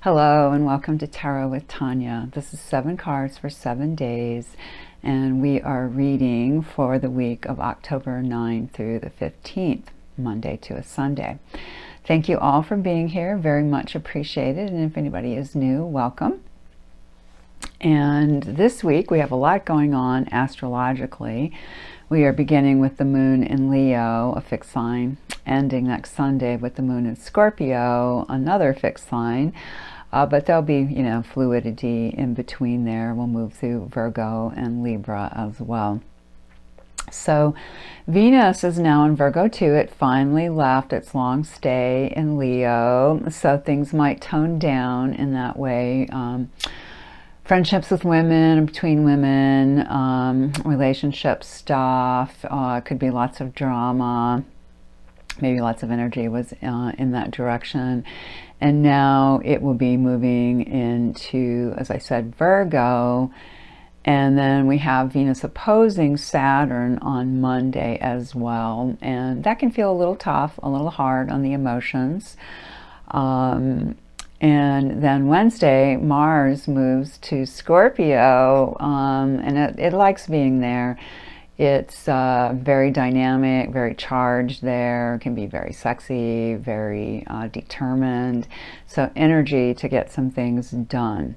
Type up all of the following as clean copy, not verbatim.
Hello and welcome to Tarot with Tanya. This is 7 cards for 7 days, and we are reading for the week of October 9 through the 15th, Monday to a Sunday. Thank you all for being here, very much appreciated, and if anybody is new, welcome. And this week we have a lot going on astrologically. We are beginning with the moon in Leo, a fixed sign, ending next Sunday with the moon in Scorpio, another fixed sign. But there'll be, fluidity in between there. We'll move through Virgo and Libra as well. So Venus is now in Virgo too. It finally left its long stay in Leo. So things might tone down in that way. Friendships with women, between women, relationship stuff. Could be lots of drama. Maybe lots of energy was in that direction. And now it will be moving into, as I said, Virgo. And then we have Venus opposing Saturn on Monday as well. And that can feel a little tough, a little hard on the emotions. And then Wednesday, Mars moves to Scorpio, and it likes being there. It's very dynamic, very charged there, can be very sexy, very determined. So energy to get some things done.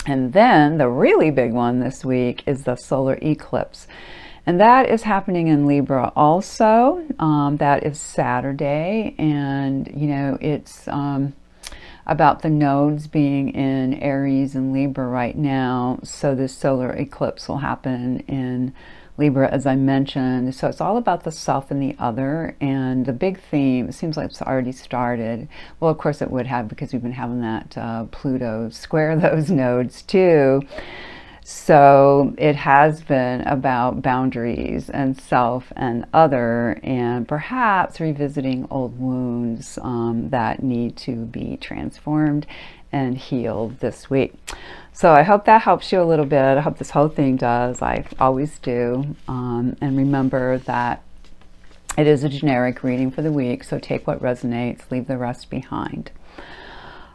And then the really big one this week is the solar eclipse. And that is happening in Libra also. That is Saturday. And, it's about the nodes being in Aries and Libra right now. So this solar eclipse will happen in Libra, as I mentioned. So it's all about the self and the other, and the big theme, it seems like it's already started. Well, of course it would have, because we've been having that Pluto square those nodes too. So it has been about boundaries and self and other, and perhaps revisiting old wounds that need to be transformed and healed this week. So I hope that helps you a little bit. I hope this whole thing does. I always do. And remember that it is a generic reading for the week, so take what resonates, leave the rest behind.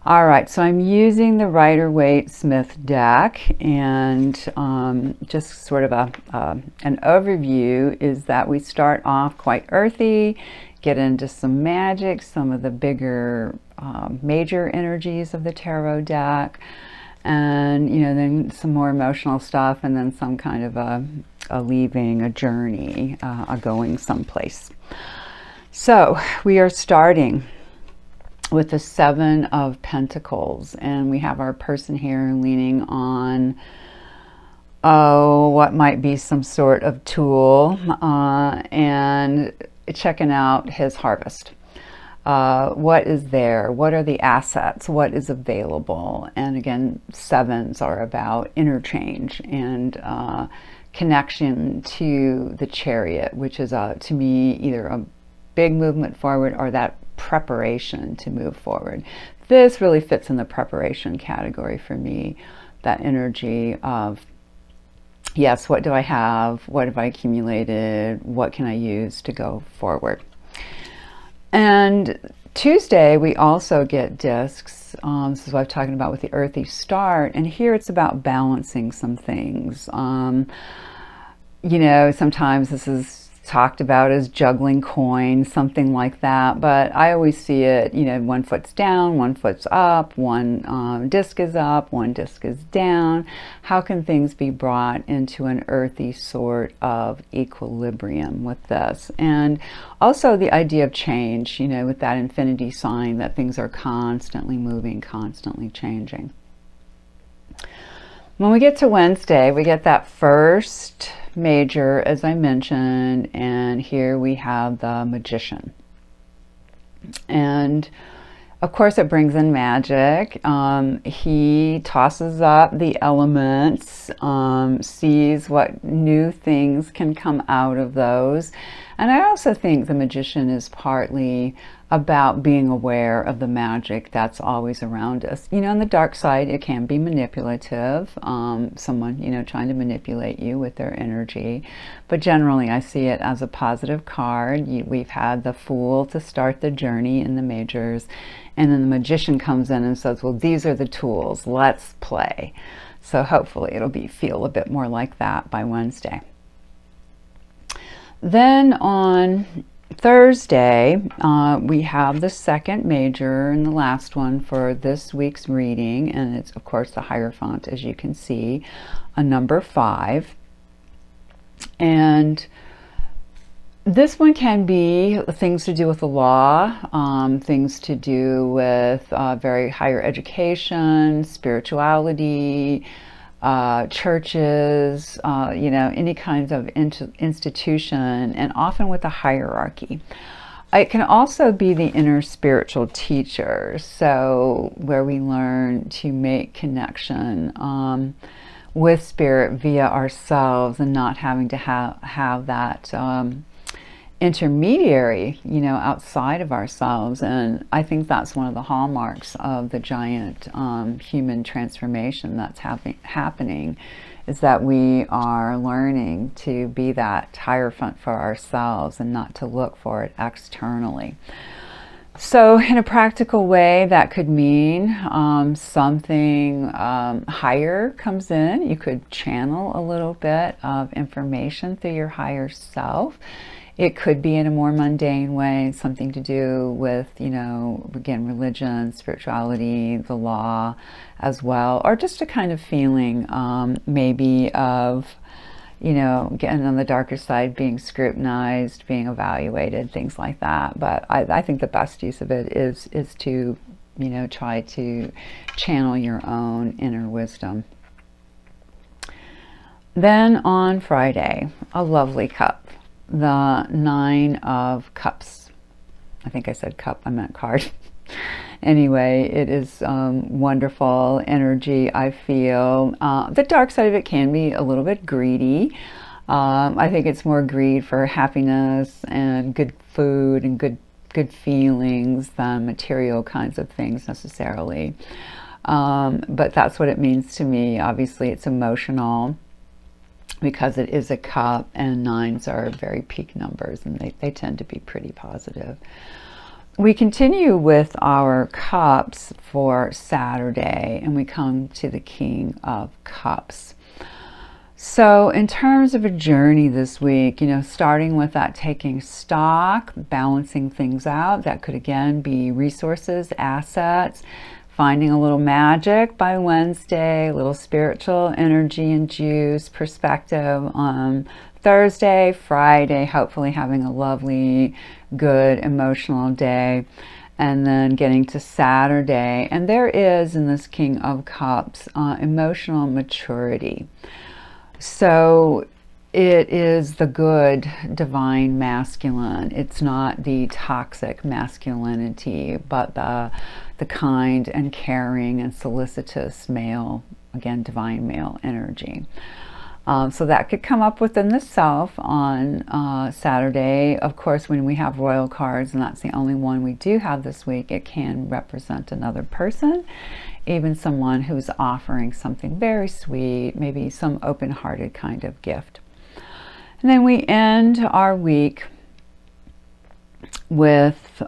All right, so I'm using the Rider-Waite-Smith deck, and just sort of an overview is that we start off quite earthy, get into some magic, some of the bigger major energies of the tarot deck, and then some more emotional stuff, and then some kind of a leaving, a journey, a going someplace. So we are starting with the 7 of Pentacles, and we have our person here leaning on what might be some sort of tool, and checking out his harvest. What is there? What are the assets? What is available? And again, 7s are about interchange and connection to the Chariot, which is to me either a big movement forward or that preparation to move forward. This really fits in the preparation category for me, that energy of, yes, what do I have? What have I accumulated? What can I use to go forward? And Tuesday, we also get discs. This is what I'm talking about with the earthy start. And here it's about balancing some things. Sometimes this is talked about as juggling coins, something like that. But I always see it, one foot's down, one foot's up, one disc is up, one disc is down. How can things be brought into an earthy sort of equilibrium with this? And also the idea of change, with that infinity sign, that things are constantly moving, constantly changing. When we get to Wednesday, we get that first major, as I mentioned, and here we have the Magician. And of course it brings in magic. He tosses up the elements, sees what new things can come out of those. And I also think the Magician is partly about being aware of the magic that's always around us. You know, on the dark side, it can be manipulative, someone, you know, trying to manipulate you with their energy. But generally, I see it as a positive card. We've had the Fool to start the journey in the majors, and then the Magician comes in and says, well, these are the tools, let's play. So hopefully it'll feel a bit more like that by Wednesday. Then on Thursday, we have the second major and the last one for this week's reading, and it's of course the Hierophant, as you can see, a number 5. And this one can be things to do with the law, things to do with very higher education, spirituality, churches, you know, any kinds of institution, and often with a hierarchy. It can also be the inner spiritual teacher, so where we learn to make connection with spirit via ourselves and not having to have that intermediary, you know, outside of ourselves. And I think that's one of the hallmarks of the giant human transformation that's happening, is that we are learning to be that Hierophant for ourselves and not to look for it externally. So in a practical way, that could mean something higher comes in. You could channel a little bit of information through your higher self. It could be in a more mundane way, something to do with, you know, again, religion, spirituality, the law as well, or just a kind of feeling maybe of, you know, getting on the darker side, being scrutinized, being evaluated, things like that. But I think the best use of it is to, you know, try to channel your own inner wisdom. Then on Friday, a lovely cup. The 9 of Cups. I think I said cup, I meant card. Anyway, it is wonderful energy, I feel. The dark side of it can be a little bit greedy. I think it's more greed for happiness and good food and good feelings than material kinds of things necessarily. But that's what it means to me. Obviously, it's emotional, because it is a cup, and 9s are very peak numbers, and they tend to be pretty positive. We continue with our cups for Saturday, and we come to the King of Cups. So in terms of a journey this week, you know, starting with that taking stock, balancing things out, that could again be resources, assets, finding a little magic by Wednesday, a little spiritual energy and juice, perspective on Thursday, Friday, hopefully having a lovely, good, emotional day. And then getting to Saturday. And there is, in this King of Cups, emotional maturity. So it is the good divine masculine. It's not the toxic masculinity, but the kind and caring and solicitous male, again, divine male energy. So that could come up within the self on Saturday. Of course, when we have royal cards, and that's the only one we do have this week, it can represent another person, even someone who's offering something very sweet, maybe some open-hearted kind of gift. And then we end our week with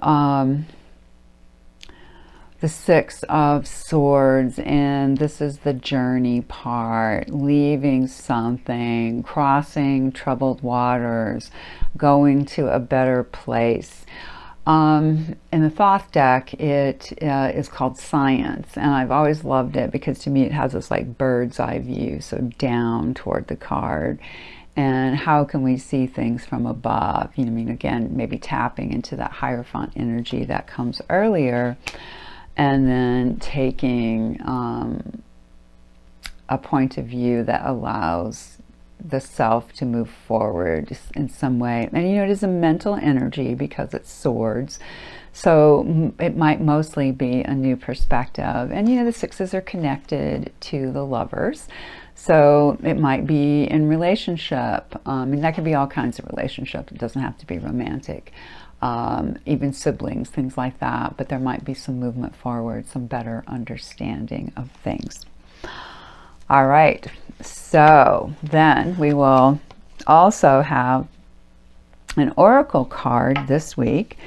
the 6 of Swords, and this is the journey part, leaving something, crossing troubled waters, going to a better place. In the Thoth deck, it is called Science, and I've always loved it because to me it has this like bird's eye view, so down toward the card. And how can we see things from above? You know, I mean, again, maybe tapping into that Hierophant energy that comes earlier, and then taking a point of view that allows the self to move forward in some way. And you know, it is a mental energy because it's swords, so it might mostly be a new perspective. And you know, the 6s are connected to the Lovers, So it might be in relationship. I mean, that could be all kinds of relationships. It doesn't have to be romantic. Even siblings, things like that. But there might be some movement forward, some better understanding of things. All right. So then we will also have an oracle card this week.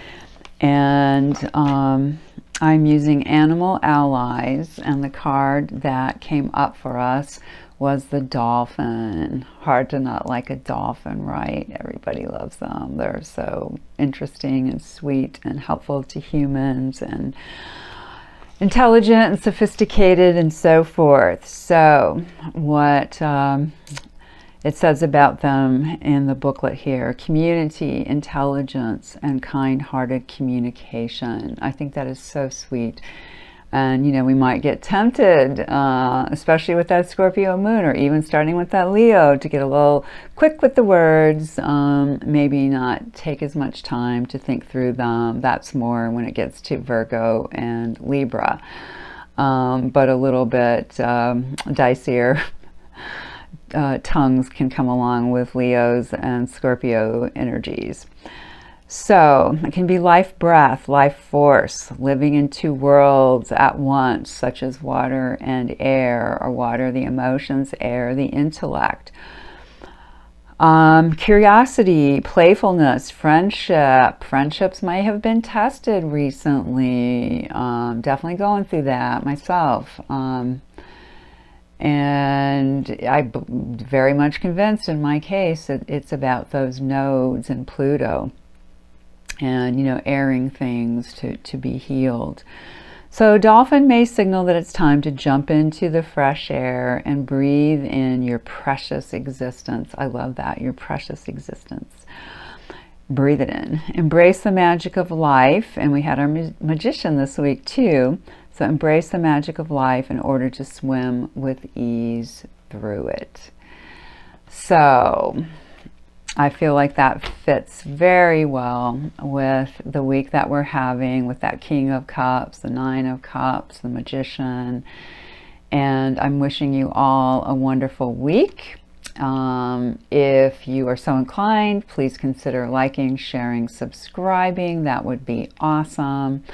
And I'm using Animal Allies, and the card that came up for us was the dolphin. Hard to not like a dolphin, right? Everybody loves them. They're so interesting and sweet and helpful to humans and intelligent and sophisticated and so forth. So what it says about them in the booklet here: community, intelligence, and kind-hearted communication. I think that is so sweet. And, you know, we might get tempted, especially with that Scorpio moon, or even starting with that Leo, to get a little quick with the words, maybe not take as much time to think through them. That's more when it gets to Virgo and Libra, but a little bit dicier. Tongues can come along with Leo's and Scorpio energies. So it can be life breath, life force, living in two worlds at once, such as water and air, or water, the emotions, air, the intellect. Curiosity, playfulness, friendship. Friendships may have been tested recently. Definitely going through that myself. And I'm very much convinced in my case that it's about those nodes and Pluto, and, you know, airing things to be healed. So dolphin may signal that it's time to jump into the fresh air and breathe in your precious existence. I love that, your precious existence. Breathe it in. Embrace the magic of life. And we had our magician this week too. So embrace the magic of life in order to swim with ease through it. So I feel like that fits very well with the week that we're having, with that King of Cups, the Nine of Cups, the Magician. And I'm wishing you all a wonderful week. If you are so inclined, please consider liking, sharing, subscribing. That would be awesome.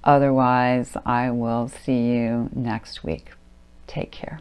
Otherwise, I will see you next week. Take care.